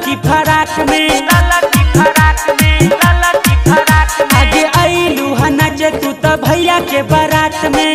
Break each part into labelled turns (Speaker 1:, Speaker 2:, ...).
Speaker 1: की फराक में, आगे आइलू हा नाचे तू तो भैया के बारात में,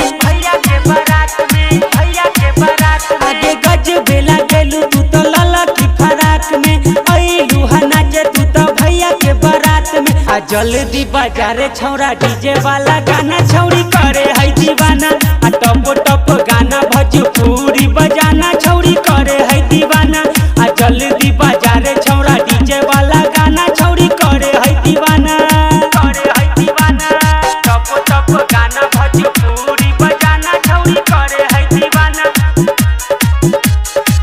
Speaker 1: आगे गजबे लागेलू तू तो लाला की फराक में, आइलू हा नाचे तू तो भैया के बारात में। आ जल्दी बाजारे छौरा डीजे वाला गाना छौरी करे है दीवाना, आ टप टप गाना भोजपुरी बजाना छौरी करे है दीवाना। आ जल्दी बाजारे छौरा डीजे वाला गाना छौरी करे है दीवाना, टप टप गाना भोजपुरी बजाना छौरी करे है दीवाना।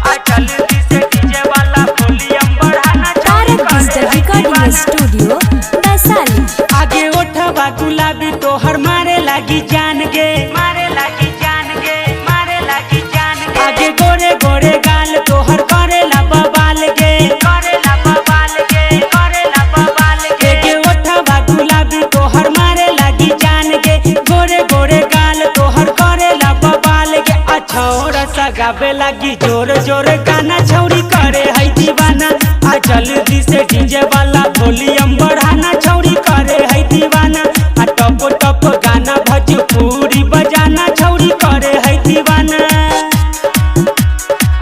Speaker 1: आ जल्दी से डीजे वाला वॉल्यूम बढ़ाना छौरी करे है दीवाना।
Speaker 2: स्टूडियो वैशाली।
Speaker 1: आगे उठवा गुलाबी तोहर मारे लागी जान गे, आगे गोरे गोरे गाल तोहर करेला बवाल गे, गे उठवा गुलाबी तोहर मारे लागी जान गे, गोरे गोरे गाल तोहर करेला बवाल गे। आ छौरा सा गावे लागी जोर जोर गाना छौरी करे है दीवाना। आ जल्दी से डीजे वाला वॉल्यूम बढ़ाना छौरी करे है दीवाना। आ टप टप गाना भोजपुरी बजाना छौरी करे है दीवाना।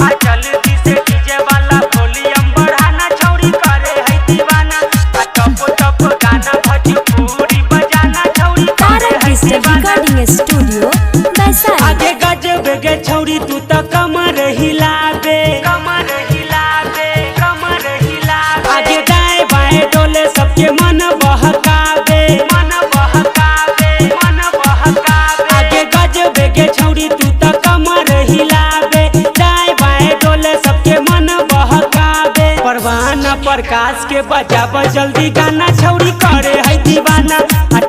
Speaker 1: आ जल्दी से डीजे वाला वॉल्यूम बढ़ाना छौरी करे है दीवाना। आ टप टप गाना भोजपुरी बजाना छौरी करे है दीवाना।
Speaker 2: स्टूडियो वैशाली।
Speaker 1: आगे गजब गे छौरी तू तो कमर हिलाबे, आगे दाएं बाएं डोले सबके मन बहकावे, आगे गजब गे छौरी तू तो कमर हिलाबे, दाएं बाएं डोले सबके मन बहकावे। परवाना प्रकाश के बजाब जल्दी गाना छौरी करे है दीवाना। आ